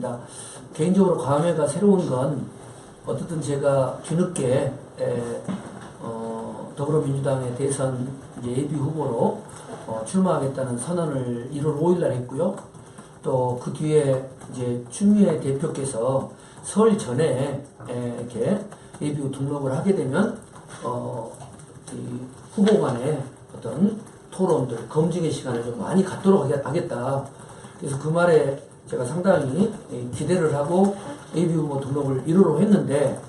있습니다. 개인적으로 과감회가 새로운 건 어쨌든 제가 뒤늦게 더불어민주당의 대선 이제 예비 후보로 출마하겠다는 선언을 1월 5일 날 했고요. 또 그 뒤에 이제 추미애 대표께서 설 전에 이렇게 예비 등록을 하게 되면 이 후보 간의 어떤 토론들, 검증의 시간을 좀 많이 갖도록 하겠다. 그래서 그 말에 제가 상당히 기대를 하고 예비 후보 등록을 1월로 했는데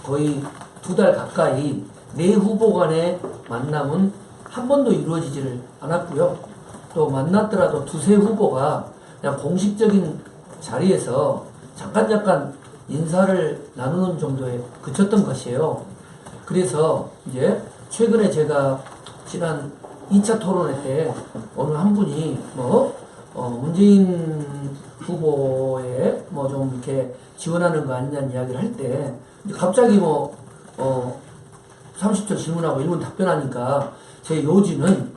거의 2달 가까이 네 후보 간의 만남은 한 번도 이루어지지를 않았고요. 또 만났더라도 두세 후보가 그냥 공식적인 자리에서 잠깐 인사를 나누는 정도에 그쳤던 것이에요. 그래서 이제 최근에 제가 지난 2차 토론회 때 어느 한 분이 문재인 후보에 좀 이렇게 지원하는 거 아니냐는 이야기를 할 때 갑자기 30초 질문하고 1분 답변하니까 제 요지는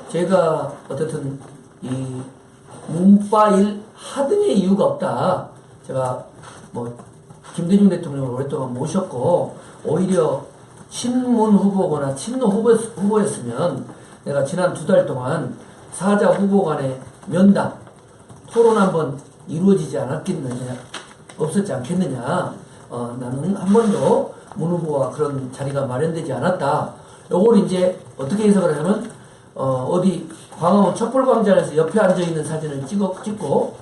제가 어쨌든 이 문파일 하등의 이유가 없다. 제가 김대중 대통령을 오랫동안 모셨고 오히려 친문 후보거나 친노 후보였으면 내가 지난 2달 동안 사자 후보 간의 면담, 토론 한번 이루어지지 없었지 않겠느냐. 나는 한 번도 문 후보와 그런 자리가 마련되지 않았다. 요걸 이제 어떻게 해석을 하냐면, 어디 광화문 촛불광장에서 옆에 앉아있는 사진을 찍고,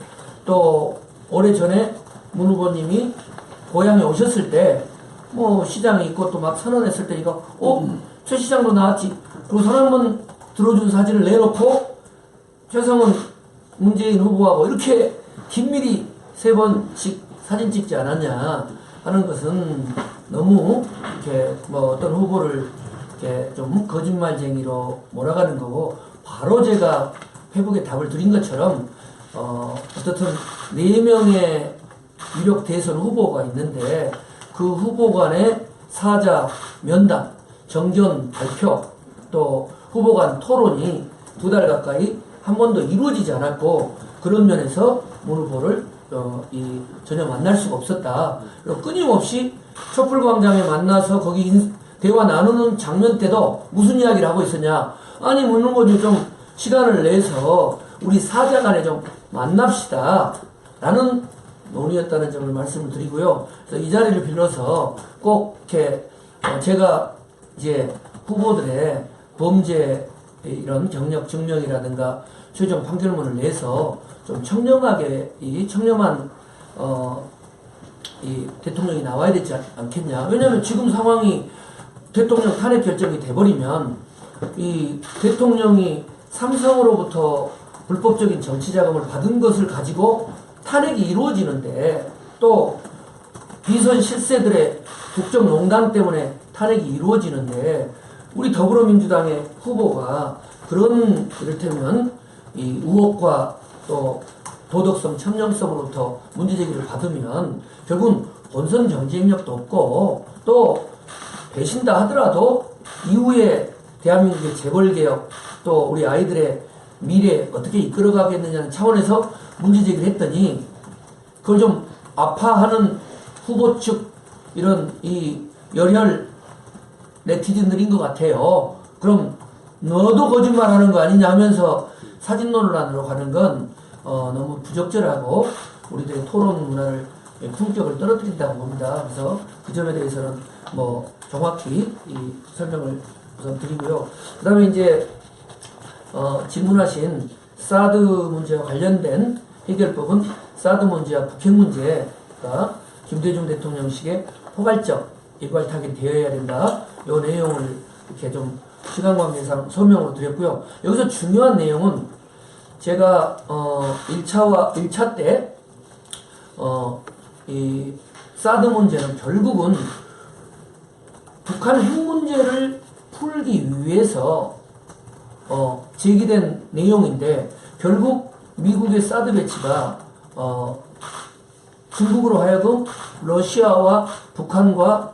또 오래전에 문 후보님이 고향에 오셨을 때, 시장에 있고 또 막 선언했을 때 최 시장도 나왔지. 그리고 선언문 들어준 사진을 내놓고, 최성은 문재인 후보하고 이렇게 긴밀히 3번씩 사진 찍지 않았냐 하는 것은 너무 이렇게 어떤 후보를 이렇게 좀 거짓말쟁이로 몰아가는 거고, 바로 제가 회복의 답을 드린 것처럼 어떻든 4명의 유력 대선 후보가 있는데 그 후보 간의 사자 면담, 정견 발표, 또 후보 간 토론이 2달 가까이 한 번도 이루어지지 않았고, 그런 면에서 문 후보를 전혀 만날 수가 없었다. 그리고 끊임없이 촛불광장에 만나서 거기 대화 나누는 장면 때도 무슨 이야기를 하고 있었냐. 아니, 문 후보님 좀 시간을 내서 우리 사자 간에 좀 만납시다. 라는 논의였다는 점을 말씀을 드리고요. 그래서 이 자리를 빌려서 꼭 이렇게 제가 이제 후보들의 범죄 이런 경력 증명이라든가 최종 판결문을 내서 좀 청렴하게 청렴한 이 대통령이 나와야 되지 않겠냐. 왜냐하면 지금 상황이 대통령 탄핵 결정이 돼버리면 이 대통령이 삼성으로부터 불법적인 정치 자금을 받은 것을 가지고 탄핵이 이루어지는데, 또 비선 실세들의 국정농단 때문에 탄핵이 이루어지는데, 우리 더불어민주당의 후보가 그런 이를테면 이 의혹과 또 도덕성, 참정성으로부터 문제제기를 받으면 결국은 본선 정치행력도 없고, 또 배신다 하더라도 이후에 대한민국의 재벌개혁, 또 우리 아이들의 미래 어떻게 이끌어가겠느냐는 차원에서 문제제기를 했더니 그걸 좀 아파하는 후보 측 이런 이 열혈 네티즌들인 것 같아요. 그럼 너도 거짓말하는 거 아니냐 하면서 사진 논란으로 가는 건 너무 부적절하고 우리들의 토론 문화를 품격을 떨어뜨린다고 봅니다. 그래서 그 점에 대해서는 정확히 이 설명을 우선 드리고요. 그 다음에 이제 질문하신 사드 문제와 관련된 해결법은 사드 문제와 북핵 문제가 김대중 대통령식의 포괄적 일괄 타결이 되어야 된다. 이 내용을 이렇게 좀 시간 관계상 설명을 드렸고요. 여기서 중요한 내용은 제가 1차 때 이 사드 문제는 결국은 북한 핵 문제를 풀기 위해서 제기된 내용인데, 결국 미국의 사드 배치가 중국으로 하여금 러시아와 북한과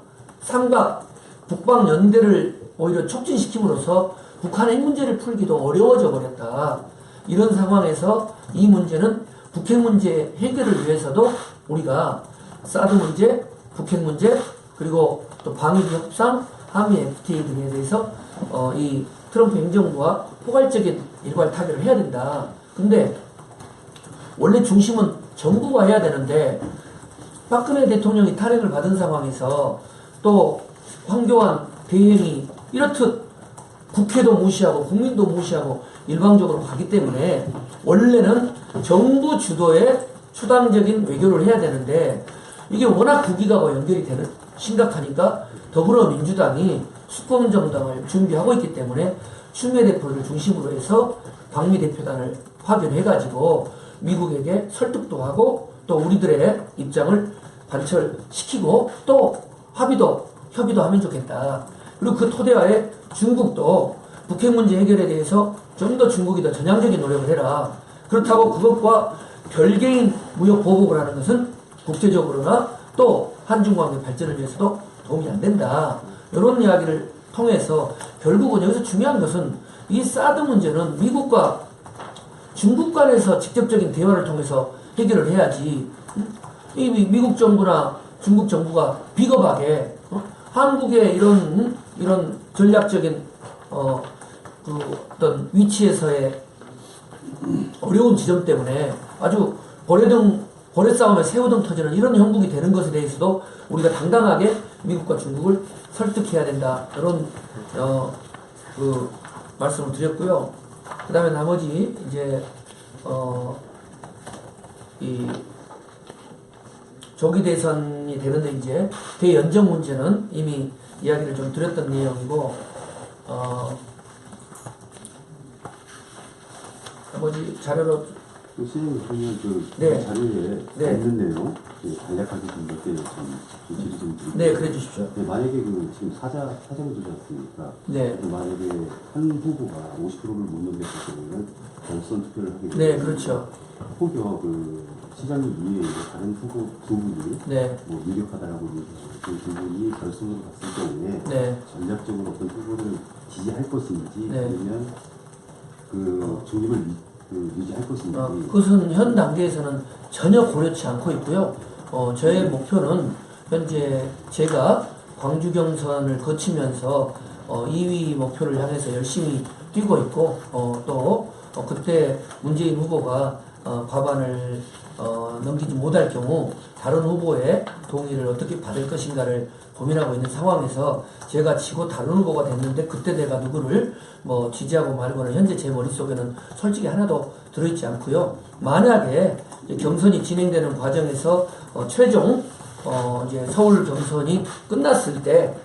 북방 연대를 오히려 촉진시킴으로써 북한 핵 문제를 풀기도 어려워져 버렸다. 이런 상황에서 이 문제는 북핵 문제 해결을 위해서도 우리가 사드 문제, 북핵 문제, 그리고 또 방위비 협상, 한미 FTA 등에 대해서 이 트럼프 행정부와 포괄적인 일괄 타결을 해야 된다. 근데 원래 중심은 정부가 해야 되는데 박근혜 대통령이 탄핵을 받은 상황에서 또 황교안 대행이 이렇듯 국회도 무시하고 국민도 무시하고 일방적으로 가기 때문에 원래는 정부 주도의 초당적인 외교를 해야 되는데 이게 워낙 국익하고 연결이 되는 심각하니까 더불어민주당이 수권정당을 준비하고 있기 때문에 추미애 대표를 중심으로 해서 방미 대표단을 파견해가지고 미국에게 설득도 하고 또 우리들의 입장을 관철시키고 또 협의도 하면 좋겠다. 그리고 그 토대하에 중국도 북핵 문제 해결에 대해서 좀 더 중국이 더 전향적인 노력을 해라. 그렇다고 그것과 별개인 무역 보복을 하는 것은 국제적으로나 또 한중 관계 발전을 위해서도 도움이 안 된다. 이런 이야기를 통해서 결국은 여기서 중요한 것은 이 사드 문제는 미국과 중국 간에서 직접적인 대화를 통해서 해결을 해야지. 이 미국 정부나 중국 정부가 비겁하게 한국의 이런 전략적인 그 어떤 위치에서의 어려운 지점 때문에 아주 고래 싸움에 새우등 터지는 이런 형국이 되는 것에 대해서도 우리가 당당하게 미국과 중국을 설득해야 된다. 이런 그 말씀을 드렸고요. 그 다음에 나머지 이제 이 조기 대선이 되는데 이제 대연정 문제는 이미 이야기를 좀 드렸던 내용이고 나머지 자료로 선생님 그러면 그 네. 자료에 네. 있는 내용 간략하게 좀 몇 개 좀 질의 좀 드릴게요. 네, 그래 주십시오. 네, 만약에 그 지금 사정조지 않습니까? 네. 만약에 한 후보가 50%를 못 넘겼을 경우는 결선 투표를 하게 되면 네, 그렇죠. 혹여 그 시장님 위에 다른 후보 두 분이 네. 뭐 유력하다라고 그 두 분이 결선으로 갔을 경우에 네. 전략적으로 어떤 후보를 지지할 것인지 네. 아니면 그 중립을 유지할 것인지. 그것은 현 단계에서는 전혀 고려치 않고 있고요. 저의 목표는 현재 제가 광주 경선을 거치면서 2위 목표를 향해서 열심히 뛰고 있고 또 그때 문재인 후보가 과반을 넘기지 못할 경우 다른 후보의 동의를 어떻게 받을 것인가를 고민하고 있는 상황에서 제가 지고 다른 후보가 됐는데 그때 내가 누구를 뭐 지지하고 말고는 현재 제 머릿속에는 솔직히 하나도 들어있지 않고요. 만약에 경선이 진행되는 과정에서 최종 이제 서울 경선이 끝났을 때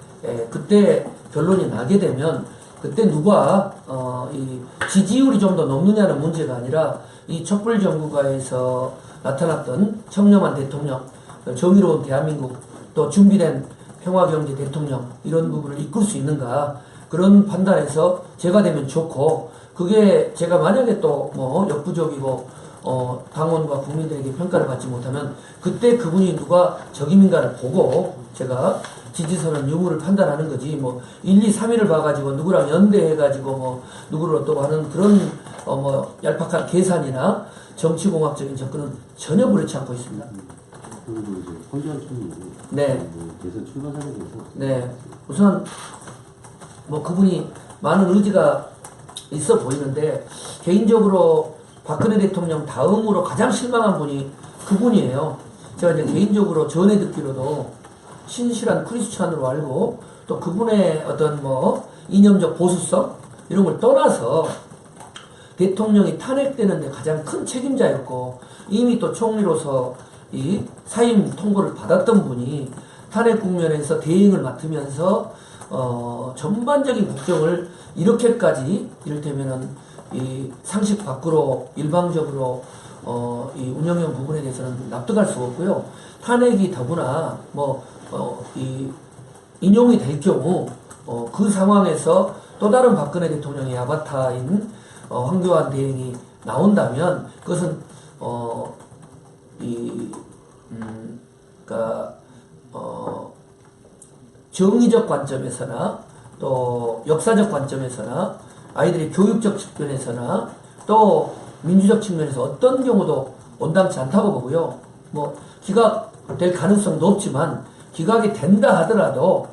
그때 결론이 나게 되면 그때 누가 이 지지율이 좀 더 높느냐는 문제가 아니라 이 촛불 정부가에서 나타났던 청렴한 대통령, 정의로운 대한민국, 또 준비된 평화경제 대통령 이런 부분을 이끌 수 있는가 그런 판단에서 제가 되면 좋고 그게 제가 만약에 또 뭐 역부족이고 당원과 국민들에게 평가를 받지 못하면 그때 그분이 누가 적임인가를 보고 제가 지지선은 유무를 판단하는 거지 뭐 1, 2, 3위를 봐가지고 누구랑 연대해가지고 뭐 누구를 어떻고 하는 그런 뭐 얄팍한 계산이나 정치공학적인 접근은 전혀 그렇지 않고 있습니다. 그리고 이제 황교안 총리 네. 대선 출마사에 대해서 네. 우선 뭐 그분이 많은 의지가 있어 보이는데 개인적으로 박근혜 대통령 다음으로 가장 실망한 분이 그분이에요. 제가 이제 개인적으로 전해 듣기로도 신실한 크리스찬으로 알고 또 그분의 어떤 뭐 이념적 보수성 이런 걸 떠나서 대통령이 탄핵되는데 가장 큰 책임자였고 이미 또 총리로서 이 사임 통보를 받았던 분이 탄핵 국면에서 대행을 맡으면서 전반적인 국정을 이렇게까지 이를테면은 이 상식 밖으로 일방적으로 이 운영형 부분에 대해서는 납득할 수가 없고요. 탄핵이 더구나 이 인용이 될 경우 그 상황에서 또 다른 박근혜 대통령의 아바타인 황교안 대행이 나온다면 그것은 그러니까 정의적 관점에서나 또 역사적 관점에서나 아이들의 교육적 측면에서나 또 민주적 측면에서 어떤 경우도 온당치 않다고 보고요. 뭐 기각될 가능성도 없지만 기각이 된다 하더라도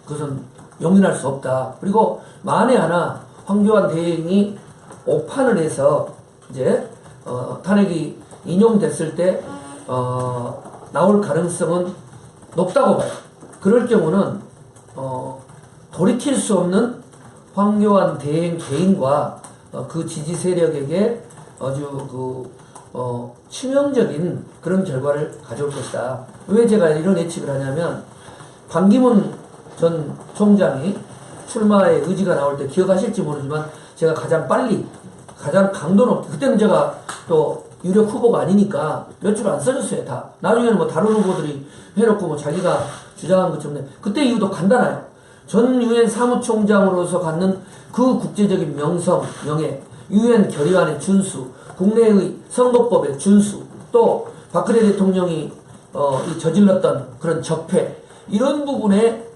그것은 용인할 수 없다. 그리고 만에 하나 황교안 대행이 오판을 해서 이제 탄핵이 인용됐을 때 나올 가능성은 높다고 봐요. 그럴 경우는 돌이킬 수 없는 황교안 대행 개인과 그 지지 세력에게 아주 치명적인 그런 결과를 가져올 것이다. 왜 제가 이런 예측을 하냐면 반기문 전 총장이 출마의 의지가 나올 때 기억하실지 모르지만 제가 가장 강도 높게 그때는 제가 또 유력 후보가 아니니까 몇 줄 안 써줬어요. 다 나중에는 뭐 다른 후보들이 해놓고 뭐 자기가 주장한 것처럼 그때 이유도 간단해요. 전 유엔 사무총장으로서 갖는 그 국제적인 명성, 명예, 유엔 결의안의 준수, 국내의 선거법의 준수, 또 박근혜 대통령이 저질렀던 그런 적폐, 이런 부분에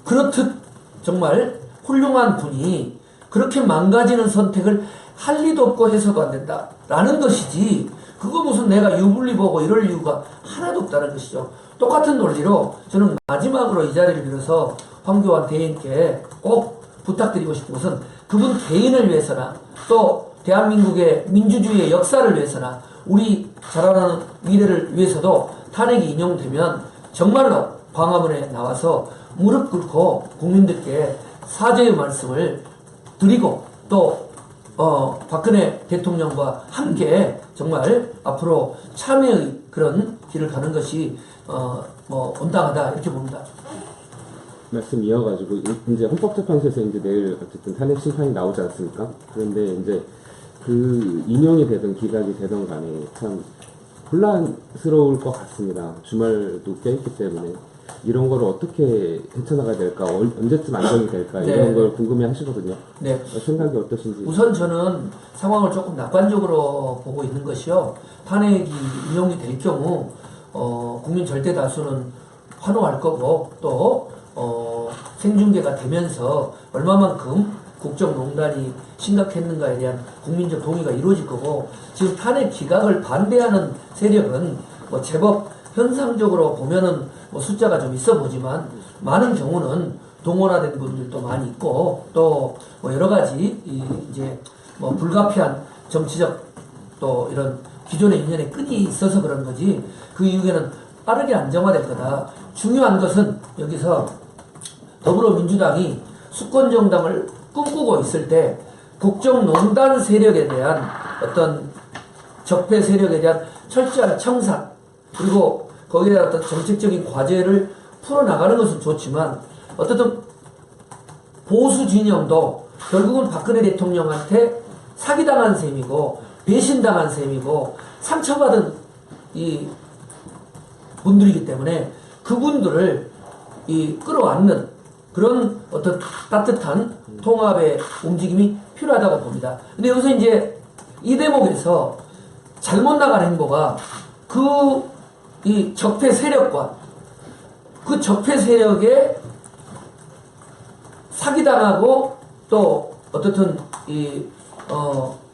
그렇듯 정말 훌륭한 분이 그렇게 망가지는 선택을 할 리도 없고 해서도 안 된다라는 것이지, 그거 무슨 내가 유불리 보고 이럴 이유가 하나도 없다는 것이죠. 똑같은 논리로 저는 마지막으로 이 자리를 빌어서 황교안 대행께 꼭 부탁드리고 싶은 것은 그분 개인을 위해서나 또 대한민국의 민주주의의 역사를 위해서나 우리 자라나는 미래를 위해서도 탄핵이 인용되면 정말로 광화문에 나와서 무릎 꿇고 국민들께 사죄의 말씀을 드리고 또 박근혜 대통령과 함께 정말 앞으로 참여의 그런 길을 가는 것이 온당하다 이렇게 봅니다. 말씀 이어가지고 이제 헌법재판소에서 이제 내일 어쨌든 탄핵 심판이 나오지 않습니까? 그런데 이제 그 인용이 되든 기각이 되든 간에 참 혼란스러울 것 같습니다. 주말도 껴있기 때문에 이런 거를 어떻게 헤쳐나가야 될까, 언제쯤 안정이 될까, 네. 이런 걸 궁금해 하시거든요. 네. 생각이 어떠신지. 우선 저는 상황을 조금 낙관적으로 보고 있는 것이요. 탄핵이 인용이 될 경우 국민 절대 다수는 환호할 거고 또 생중계가 되면서 얼마만큼 국정농단이 심각했는가에 대한 국민적 동의가 이루어질 거고, 지금 탄핵 기각을 반대하는 세력은 제법 현상적으로 보면은 숫자가 좀 있어 보지만 많은 경우는 동원화된 분들도 많이 있고 또 여러 가지 이제 불가피한 정치적 또 이런 기존의 인연의 끈이 있어서 그런 거지, 그 이후에는 빠르게 안정화될 거다. 중요한 것은 여기서 더불어민주당이 수권정당을 꿈꾸고 있을 때 국정농단 세력에 대한 어떤 적폐 세력에 대한 철저한 청산, 그리고 거기에 어떤 정책적인 과제를 풀어나가는 것은 좋지만 어떻든 보수 진영도 결국은 박근혜 대통령한테 사기당한 셈이고 배신당한 셈이고 상처받은 이 분들이기 때문에 그분들을 끌어안는 그런 어떤 따뜻한 통합의 움직임이 필요하다고 봅니다. 근데 여기서 이제 이 대목에서 잘못 나간 행보가 이 적폐 세력과 그 적폐 세력에 사기당하고 또 어떻든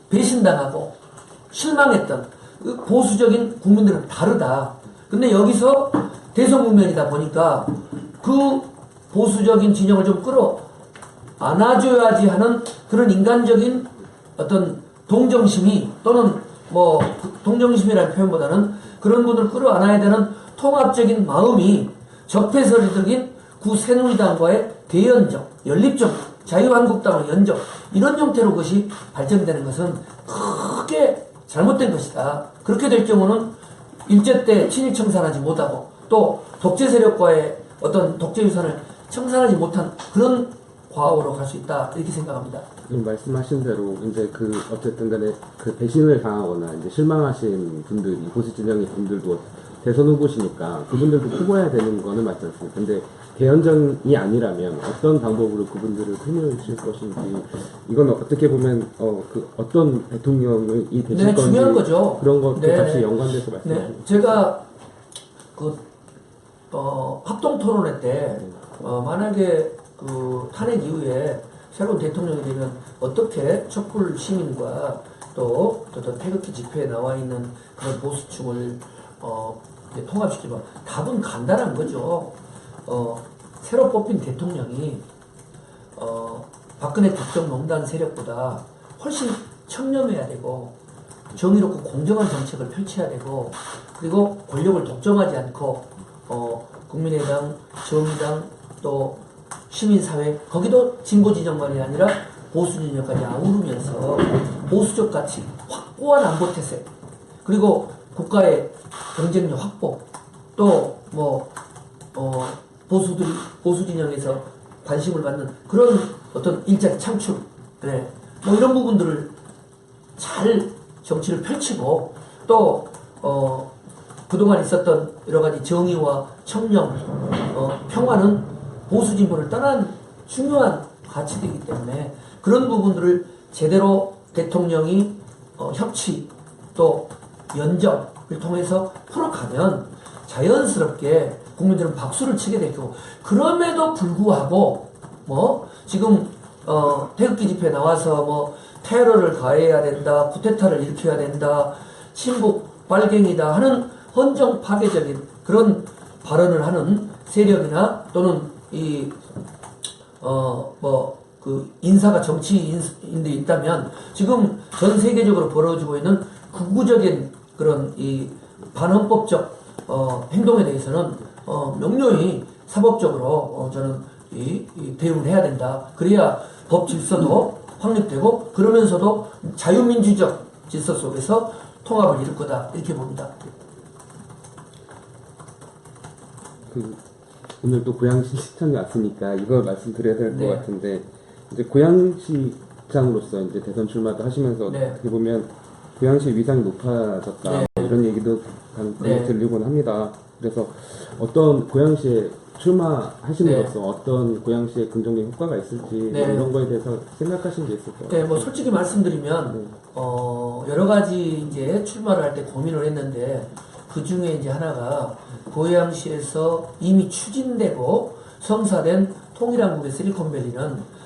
배신당하고 실망했던 그 보수적인 국민들은 다르다. 근데 여기서 대선 국면이다 보니까 그 보수적인 진영을 좀 안아줘야지 하는 그런 인간적인 어떤 동정심이, 또는 동정심이라는 표현보다는 그런 분을 끌어안아야 되는 통합적인 마음이 적폐 세력인 구새누리당과의 대연정, 연립정, 자유한국당의 연정, 이런 형태로 그것이 발전되는 것은 크게 잘못된 것이다. 그렇게 될 경우는 일제 때 친일 청산하지 못하고 또 독재 세력과의 어떤 독재 유산을 청산하지 못한 그런 과오로 갈 수 있다, 이렇게 생각합니다. 말씀하신 대로 이제 어쨌든 간에 배신을 당하거나 이제 실망하신 분들이, 보수 진영의 분들도 대선 후보시니까 그분들도 후보해야 되는 거는 맞지 않습니까? 근데 대연정이 아니라면 어떤 방법으로 그분들을 표현하실 것인지, 이건 어떻게 보면 어떤 대통령이 되실 건지, 중요한 거죠. 그런 것도 같이 연관돼서 말씀하시죠. 제가 합동 토론회 때 만약에 탄핵 이후에 새로운 대통령이 되면 어떻게 촛불 시민과 또 태극기 집회에 나와 있는 그런 보수층을 이제 통합시키면 답은 간단한 거죠. 새로 뽑힌 대통령이 박근혜 국정농단 세력보다 훨씬 청렴해야 되고 정의롭고 공정한 정책을 펼쳐야 되고 그리고 권력을 독점하지 않고 국민의당, 정의당 또 시민사회 거기도 진보 진영만이 아니라 보수 진영까지 아우르면서 보수적 가치 확고한 안보 태세 그리고 국가의 경쟁력 확보 또 보수 진영에서 관심을 받는 그런 어떤 일자리 창출 네. 뭐 이런 부분들을 잘 정치를 펼치고 또 그동안 있었던 여러 가지 정의와 청렴, 평화는 보수 진보를 떠난 중요한 가치이기 때문에 그런 부분들을 제대로 대통령이 협치 또 연정을 통해서 풀어가면 자연스럽게 국민들은 박수를 치게 되고 그럼에도 불구하고 지금 태극기 집회에 나와서 테러를 가해야 된다, 쿠데타를 일으켜야 된다, 친북 빨갱이다 하는 헌정 파괴적인 그런 발언을 하는 세력이나 또는 그 인사가 정치인들이 있다면 지금 전 세계적으로 벌어지고 있는 극우적인 그런 이 반헌법적 행동에 대해서는 명료히 사법적으로 저는 이 대응을 해야 된다. 그래야 법 질서도 확립되고 그러면서도 자유민주적 질서 속에서 통합을 이룰 거다 이렇게 봅니다. 오늘 또 고양시 시청이 왔으니까 이걸 말씀드려야 될 것 네. 같은데 이제 고양시장으로서 이제 대선 출마도 하시면서 네. 어떻게 보면 고양시 위상이 높아졌다 네. 이런 얘기도 네. 들리곤 합니다. 그래서 어떤 고양시에 출마하심으로써 네. 어떤 고양시에 긍정적인 효과가 있을지 네. 이런 거에 대해서 생각하신 게 있을까요? 네, 솔직히 말씀드리면 여러 가지 이제 출마를 할 때 고민을 했는데 그 중에 이제 하나가 고양시에서 이미 추진되고 성사된 통일한국의 실리콘밸리는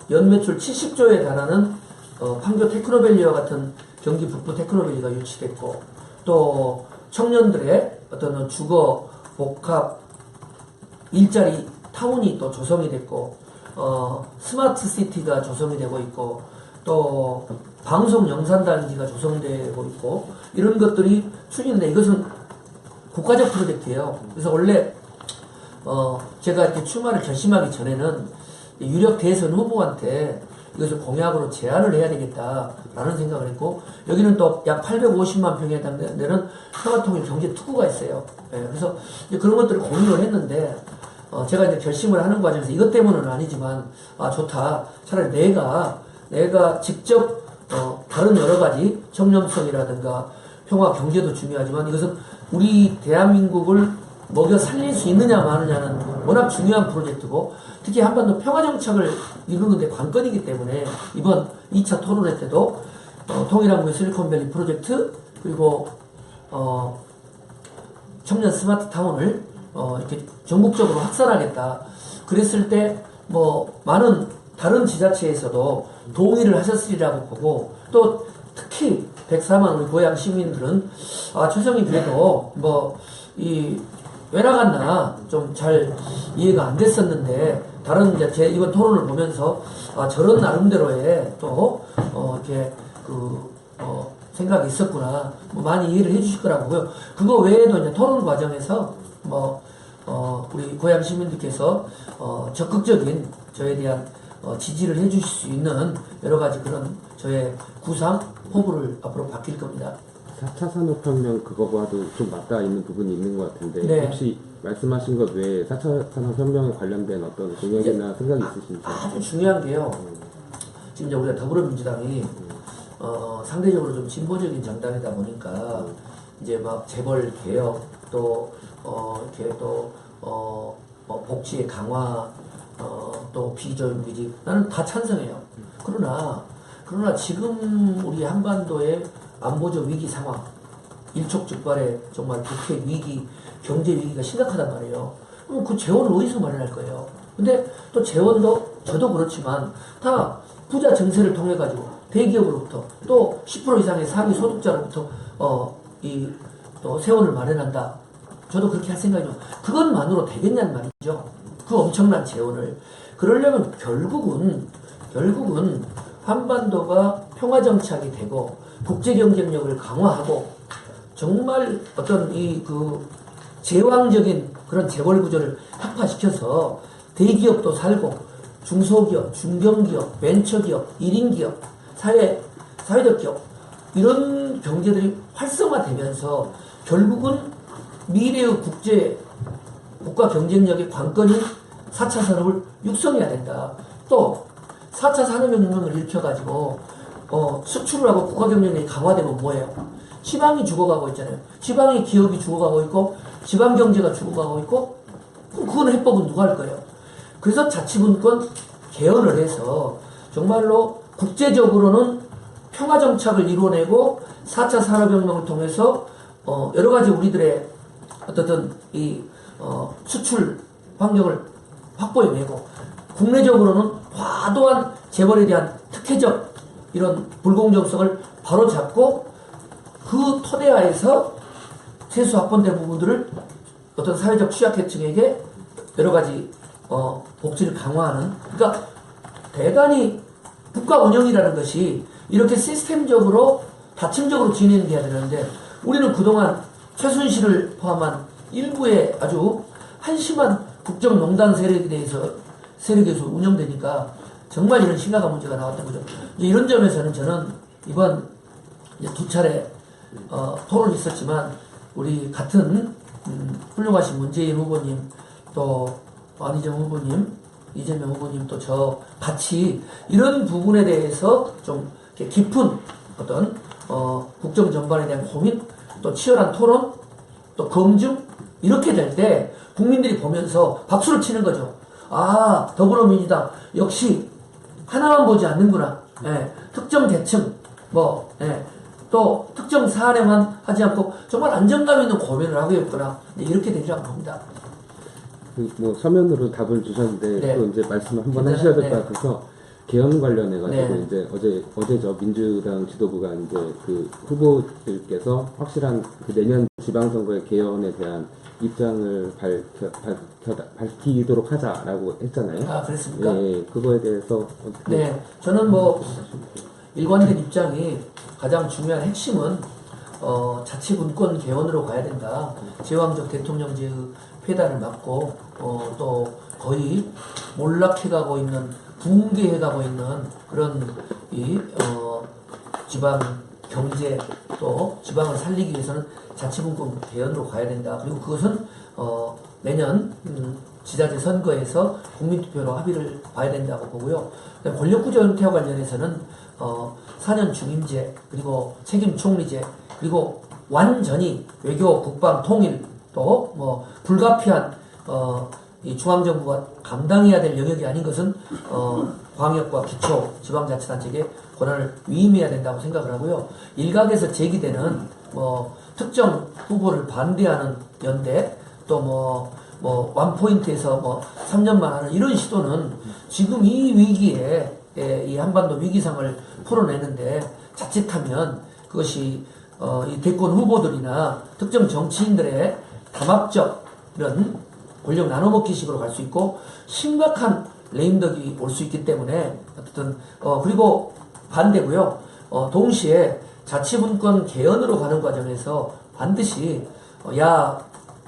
연매출 70조에 달하는 판교 테크노밸리와 같은 경기 북부 테크노밸리가 유치됐고 또 청년들의 어떤 주거 복합 일자리 타운이 또 조성이 됐고 스마트 시티가 조성이 되고 있고 또 방송 영상단지가 조성되고 있고 이런 것들이 추진돼 이것은 국가적 프로젝트예요. 그래서 원래 제가 이렇게 출마를 결심하기 전에는 유력 대선 후보한테 이것을 공약으로 제안을 해야 되겠다라는 생각을 했고 여기는 또 약 850만 평에 해당되는 데는 평화통일 경제 특구가 있어요. 네, 그래서 이제 그런 것들을 고민을 했는데 제가 이제 결심을 하는 과정에서 이것 때문은 아니지만 좋다. 차라리 내가 직접 다른 여러 가지 청렴성이라든가 평화 경제도 중요하지만 이것은 우리 대한민국을 먹여 살릴 수 있느냐 마느냐는 워낙 중요한 프로젝트고 특히 한반도 평화정착을 이루는 데 관건이기 때문에 이번 2차 토론회 때도 통일한국의 실리콘밸리 프로젝트 그리고 청년 스마트 타운을 이렇게 전국적으로 확산하겠다. 그랬을 때 많은 다른 지자체에서도 동의를 하셨으리라고 보고 또 특히 104만 우리 고향 시민들은 최성이 그래도 왜 나갔나 좀 잘 이해가 안 됐었는데 다른 이제 이번 토론을 보면서 저런 나름대로의 또 이렇게 생각이 있었구나 많이 이해를 해주실 거라고요. 그거 외에도 이제 토론 과정에서 우리 고향 시민들께서 적극적인 저에 대한 지지를 해주실 수 있는 여러 가지 그런 저의 구상, 포부를 앞으로 바뀔 겁니다. 4차 산업혁명 그거와도 좀 맞닿아 있는 부분이 있는 것 같은데 네. 혹시 말씀하신 것 외에 4차 산업혁명에 관련된 어떤 공약이나 생각이 있으신지? 아주 중요한 게요. 지금 이제 우리가 더불어민주당이 상대적으로 좀 진보적인 정당이다 보니까 이제 막 재벌 개혁 또 이렇게 또 복지의 강화 또 비정규직 나는 다 찬성해요. 그러나 지금 우리 한반도의 안보적 위기 상황 일촉즉발의 정말 국회 위기 경제 위기가 심각하단 말이에요. 그럼 그 재원을 어디서 마련할 거예요? 근데 또 재원도 저도 그렇지만 다 부자 증세를 통해 가지고 대기업으로부터 또 10% 이상의 상위 소득자로부터 또 세원을 마련한다. 저도 그렇게 할 생각이죠. 그것만으로 되겠냐는 말이죠. 그 엄청난 재원을. 그러려면 결국은 한반도가 평화 정착이 되고 국제 경쟁력을 강화하고 정말 어떤 제왕적인 그런 재벌 구조를 혁파시켜서 대기업도 살고 중소기업, 중견기업, 벤처기업, 1인 기업, 사회적 기업 이런 경제들이 활성화되면서 결국은 미래의 국가 경쟁력의 관건인 4차 산업을 육성해야 된다. 또 4차 산업혁명을 일으켜가지고 수출을 하고 국가 경쟁력이 강화되면 뭐예요? 지방이 죽어가고 있잖아요. 지방의 기업이 죽어가고 있고 지방 경제가 죽어가고 있고 그럼 그건 해법은 누가 할 거예요? 그래서 자치분권 개헌을 해서 정말로 국제적으로는 평화 정착을 이루어내고 4차 산업혁명을 통해서 여러 가지 우리들의 어떤 수출 환경을 확보해내고 국내적으로는 과도한 재벌에 대한 특혜적 이런 불공정성을 바로잡고 그 토대하에서 세수 확보된 부분들을 어떤 사회적 취약계층에게 여러 가지 복지를 강화하는 그러니까 대단히 국가 운영이라는 것이 이렇게 시스템적으로 다층적으로 진행돼야 되는데 우리는 그동안 최순실을 포함한 일부의 아주 한심한 국정농단 세력에서 운영되니까 정말 이런 심각한 문제가 나왔던 거죠. 이런 점에서는 저는 이번 두 차례 토론이 있었지만 우리 같은 훌륭하신 문재인 후보님 또 안희정 후보님 이재명 후보님 또 저 같이 이런 부분에 대해서 좀 깊은 어떤 국정 전반에 대한 고민 또 치열한 토론 또 검증 이렇게 될 때 국민들이 보면서 박수를 치는 거죠. 아 더불어민주당 역시 하나만 보지 않는구나. 예, 특정 계층 또 특정 사안에만 하지 않고 정말 안정감 있는 고민을 하고 있구나. 이렇게 되리라고 봅니다. 뭐 서면으로 답을 주셨는데 네. 또 이제 말씀 한번 하셔야 될 것 네. 같아서 개헌 관련해 가지고 네. 이제 어제 저 민주당 지도부가 이제 그 후보들께서 확실한 그 내년 지방선거의 개헌에 대한 입장을 밝히도록 하자라고 했잖아요. 아 그랬습니까? 예, 그거에 대해서 어떻게 네, 저는 뭐 일관된 입장이 가장 중요한 핵심은 자치분권 개헌으로 가야 된다. 제왕적 대통령제의 폐단을 막고 또 거의 몰락해가고 있는 붕괴해가고 있는 그런 지방 경제 또 지방을 살리기 위해서는 자치분권 개헌으로 가야 된다. 그리고 그것은 내년 지자체 선거에서 국민투표로 합의를 봐야 된다고 보고요. 권력구조 형태와 관련해서는 4년 중임제 그리고 책임총리제 그리고 완전히 외교 국방 통일 또 뭐 불가피한 이 중앙정부가 감당해야 될 영역이 아닌 것은 광역과 기초 지방자치단체에게 권한을 위임해야 된다고 생각을 하고요. 일각에서 제기되는 특정 후보를 반대하는 연대 또 원포인트에서 3년만 하는 이런 시도는 지금 이 위기에 이 한반도 위기상을 풀어내는데 자칫하면 그것이 이 대권 후보들이나 특정 정치인들의 담합적 이런 권력 나눠먹기식으로 갈 수 있고 심각한 레임덕이 올 수 있기 때문에 어쨌든 그리고 반대고요. 동시에 자치분권 개헌으로 가는 과정에서 반드시 야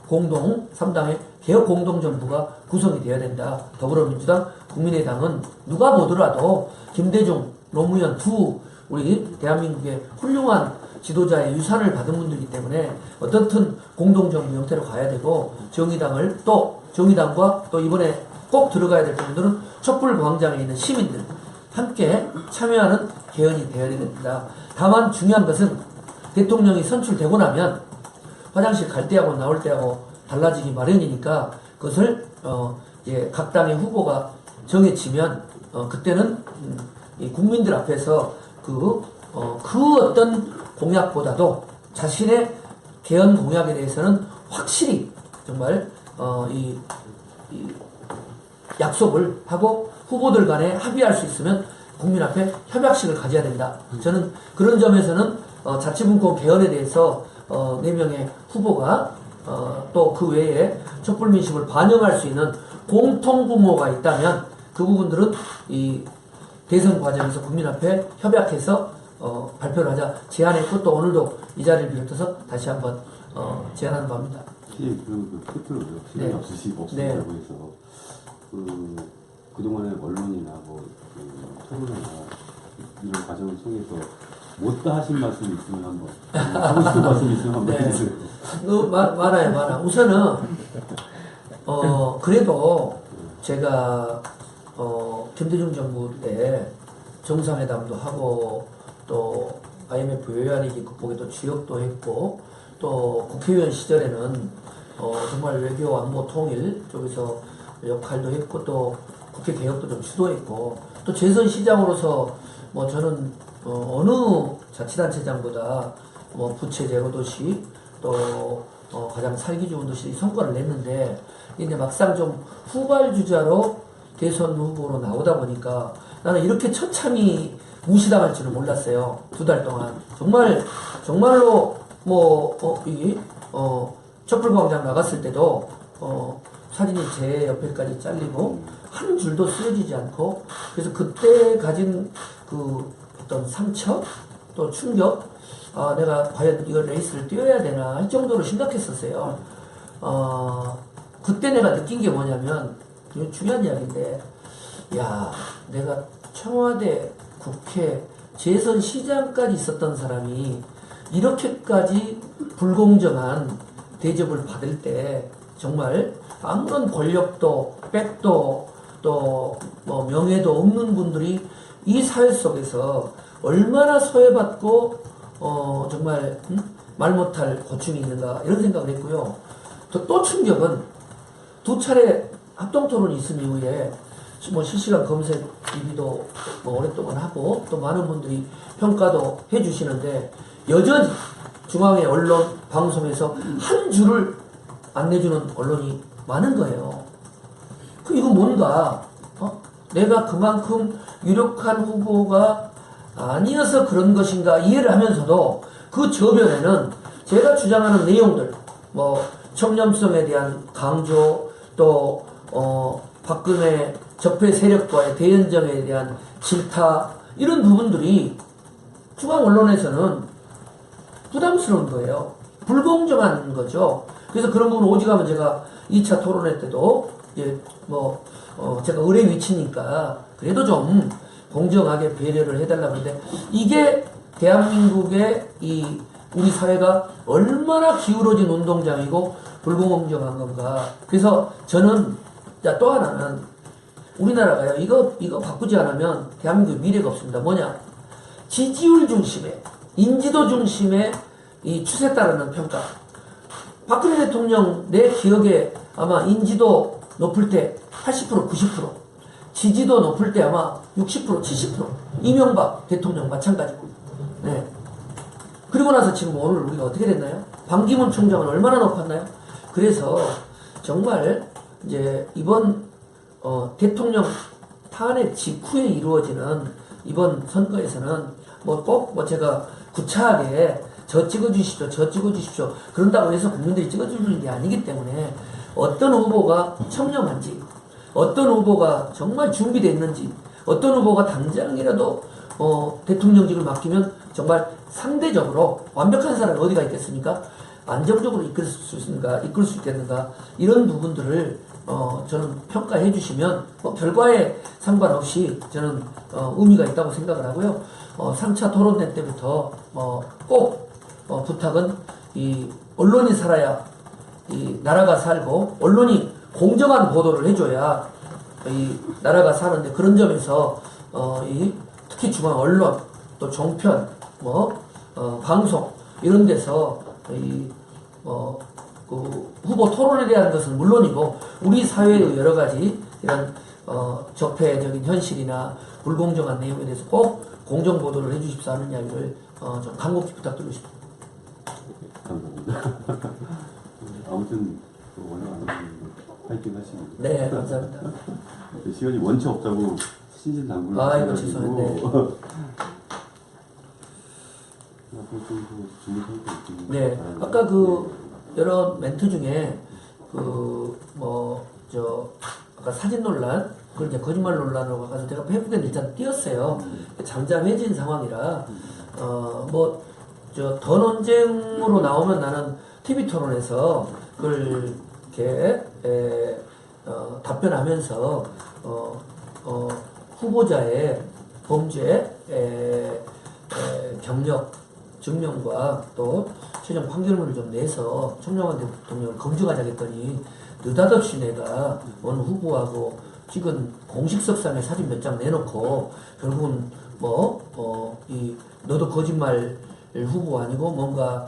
공동 3당의 개혁 공동정부가 구성이 되어야 된다. 더불어민주당, 국민의당은 누가 보더라도 김대중, 노무현 두 우리 대한민국의 훌륭한 지도자의 유산을 받은 분들이기 때문에 어떻든 공동정부 형태로 가야 되고 정의당과 또 이번에 꼭 들어가야 될 분들은 촛불광장에 있는 시민들 함께 참여하는 개헌이 되어야 된다. 다만 중요한 것은 대통령이 선출되고 나면 화장실 갈 때하고 나올 때하고 달라지기 마련이니까 그것을 각 당의 후보가 정해지면 그때는 이 국민들 앞에서 그 어떤 공약보다도 자신의 개헌 공약에 대해서는 확실히 정말 이 약속을 하고 후보들 간에 합의할 수 있으면 국민 앞에 협약식을 가져야 된다. 저는 그런 점에서는 자치분권 개헌에 대해서 4명의 후보가 또 그 외에 촛불민심을 반영할 수 있는 공통분모가 있다면 그 부분들은 이 대선 과정에서 국민 앞에 협약해서 발표를 하자 제안했고 또 오늘도 이 자리를 비롯해서 다시 한번 제안하는 바입니다. 예, 그 끝으로 시간이 네. 없으시고 네. 해서 그동안의 언론이나 토론회나 이런 과정을 통해서 못다 하신 말씀이 있으면 한번 하고 싶은 말씀이 있으면 한번 네. 해주세요. 많아요. 우선은 그래도 제가 김대중 정부 때 정상회담도 하고 또 IMF 외환위기 극복에도 주역도 했고 또 국회의원 시절에는 정말 외교 안보 통일 쪽에서 역할도 했고 또 국회 개혁도 좀 주도했고 또 재선 시장으로서 뭐 저는 어느 자치단체장보다 뭐 부채 제로 도시 또 가장 살기 좋은 도시 성과를 냈는데 이제 막상 좀 후발주자로 대선 후보로 나오다 보니까 나는 이렇게 처참히 무시당할 줄은 몰랐어요. 2달 동안 정말로 촛불광장 나갔을 때도 사진이 제 옆에까지 잘리고 한 줄도 쓰여지지 않고 그래서 그때 가진 그 어떤 상처 또 충격 내가 과연 이걸 레이스를 뛰어야 되나 할 정도로 심각했었어요. 그때 내가 느낀 게 뭐냐면 이거 중요한 이야기인데 야 내가 청와대 국회 재선 시장까지 있었던 사람이 이렇게까지 불공정한 대접을 받을 때 정말 아무런 권력도 백도 또 뭐 명예도 없는 분들이 이 사회 속에서 얼마나 소외받고 정말 말 못할 고충이 있는가 이런 생각을 했고요. 또 충격은 2차례 합동토론이 있은 이후에 뭐 실시간 검색 리뷰도 뭐 오랫동안 하고 또 많은 분들이 평가도 해주시는데 여전히 중앙의 언론 방송에서 한 줄을 안 내주는 언론이 많은 거예요. 이거 뭔가 내가 그만큼 유력한 후보가 아니어서 그런 것인가 이해를 하면서도 그 저변에는 제가 주장하는 내용들 뭐 청렴성에 대한 강조 또 박근혜 적폐 세력과의 대연정에 대한 질타 이런 부분들이 중앙 언론에서는 부담스러운 거예요. 불공정한 거죠. 그래서 그런 부분 오직하면 제가 2차 토론회 때도 이제 제가 의뢰 위치니까 그래도 좀 공정하게 배려를 해달라고 하는데 이게 대한민국의 우리 사회가 얼마나 기울어진 운동장이고 불공정한 건가. 그래서 저는 또 하나는 우리나라가요 이거 바꾸지 않으면 대한민국의 미래가 없습니다. 뭐냐 지지율 중심의 인지도 중심의 이 추세 따르는 평가. 박근혜 대통령 내 기억에 아마 인지도 높을 때 80% 90% 지지도 높을 때 아마 60% 70% 이명박 대통령 마찬가지고 네. 그리고 나서 지금 오늘 우리가 어떻게 됐나요? 반기문 총장은 얼마나 높았나요? 그래서 정말 이제 이번 대통령 탄핵 직후에 이루어지는 이번 선거에서는 꼭 제가 구차하게 저 찍어주십시오 그런다고 해서 국민들이 찍어주는 게 아니기 때문에 어떤 후보가 청렴한지 어떤 후보가 정말 준비되어 있는지 어떤 후보가 당장이라도 대통령직을 맡기면 정말 상대적으로 완벽한 사람이 어디가 있겠습니까? 안정적으로 이끌 수 있겠는가 이런 부분들을 저는 평가해 주시면 결과에 상관없이 저는 의미가 있다고 생각을 하고요. 3차 토론회 때부터 꼭 부탁은 이 언론이 살아야 이 나라가 살고 언론이 공정한 보도를 해줘야 이 나라가 사는데 그런 점에서 특히 중앙 언론 또 종편 방송 이런 데서 그 후보 토론에 대한 것은 물론이고 우리 사회의 여러 가지 이런 적폐적인 현실이나 불공정한 내용에 대해서 꼭 공정 보도를 해주십사 하는 이야기를 좀 간곡히 부탁드리고 싶습니다. 감사합니다. 아무튼 오늘 파이팅 하시고. 네, 감사합니다. 시간이 원체 없다고 신신당부를 아이고, 하셔가지고 죄송했네. 앞으로 좀더 좋은 성과 있기를 네, 바랍니다. 아까 그 여러 멘트 중에 아까 사진 논란, 그걸 이제 거짓말 논란으로 가서 제가 페이스북에 일단 띄었어요. 잠잠해진 상황이라 더 논쟁으로 나오면 나는 TV 토론에서 그걸 이렇게 답변하면서 후보자의 범죄 경력 증명과 또 최종 판결문을 좀 내서 청량원 대통령을 검증하자 했더니 느닷없이 내가 어느 후보하고 찍은 공식석상의 사진 몇 장 내놓고 결국은 너도 거짓말 후보 아니고 뭔가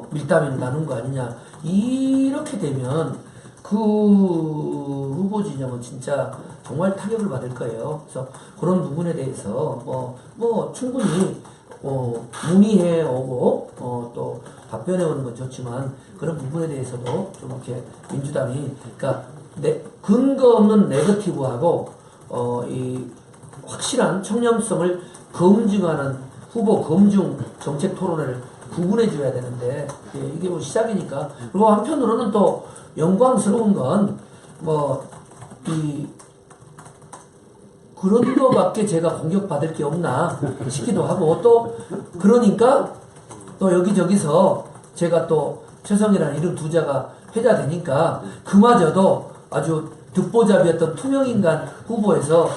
밀당이 나눈 거 아니냐 이렇게 되면 그 후보 진영은 진짜 정말 타격을 받을 거예요. 그래서 그런 부분에 대해서 충분히 문의해 오고 또 답변해 오는 건 좋지만 그런 부분에 대해서도 좀 이렇게 민주당이 그러니까 근거 없는 네거티브하고 이 확실한 청렴성을 검증하는 후보 검증 정책 토론회를 구분해 줘야 되는데 이게 뭐 시작이니까. 그리고 한편으로는 또 영광스러운 건 그런 거밖에 제가 공격받을 게 없나 싶기도 하고 또 그러니까 또 여기저기서 제가 또 최성이라는 이름 두 자가 회자되니까 그마저도 아주 듣보잡이었던 투명인간 후보에서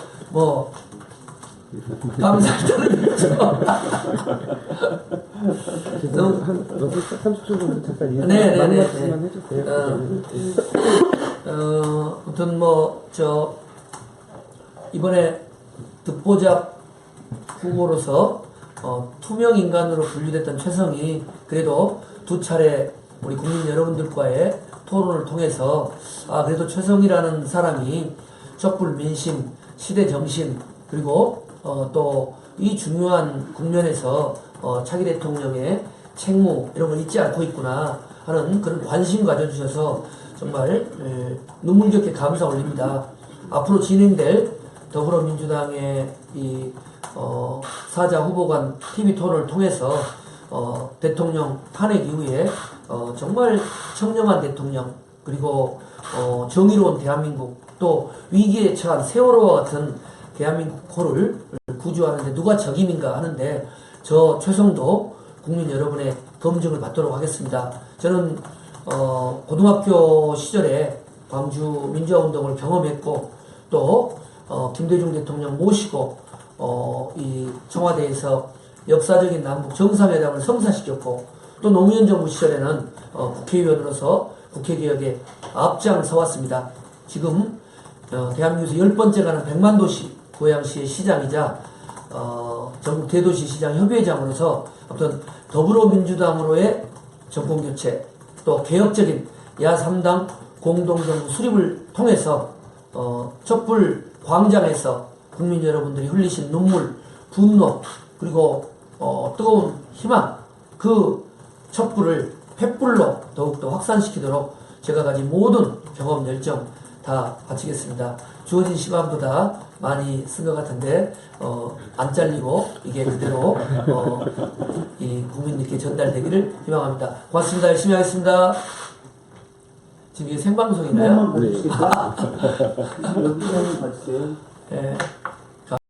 감사드리죠. 한 30초 정도 잠깐 네, 마지막 네, 말씀만 해주세요. 아무튼 이번에 듣보잡 후보로서 투명 인간으로 분류됐던 최성이 그래도 두 차례 우리 국민 여러분들과의 토론을 통해서 그래도 최성이라는 사람이 촛불 민심, 시대 정신 그리고 또 이 중요한 국면에서 차기 대통령의 책무 이런 걸 잊지 않고 있구나 하는 그런 관심 가져주셔서 정말 눈물겹게 감사 올립니다. 앞으로 진행될 더불어민주당의 이 사자 후보 간 TV 토론을 통해서 대통령 탄핵 이후에 정말 청렴한 대통령 그리고 정의로운 대한민국 또 위기에 처한 세월호와 같은 대한민국호를 구조하는데 누가 적임인가 하는데 저 최성도 국민 여러분의 검증을 받도록 하겠습니다. 저는 고등학교 시절에 광주 민주화운동을 경험했고 또 김대중 대통령 모시고 이 청와대에서 역사적인 남북 정상회담을 성사시켰고 또 노무현 정부 시절에는 국회의원으로서 국회개혁에 앞장서 왔습니다. 지금 대한민국에서 10번째 가는 100만 도시 고양시의 시장이자 전국 대도시 시장 협의회장으로서 아무튼 더불어민주당으로의 정권교체 또 개혁적인 야3당 공동정부 수립을 통해서 촛불 광장에서 국민 여러분들이 흘리신 눈물, 분노 그리고 뜨거운 희망 그 촛불을 횃불로 더욱더 확산시키도록 제가 가진 모든 경험 열정 다 바치겠습니다. 주어진 시간보다 많이 쓴 것 같은데 안 잘리고 이게 그대로 이 국민들께 전달되기를 희망합니다. 고맙습니다. 열심히 하겠습니다. 지금 이게 생방송이나요? 네. 여기 한번 봐주세요. 네.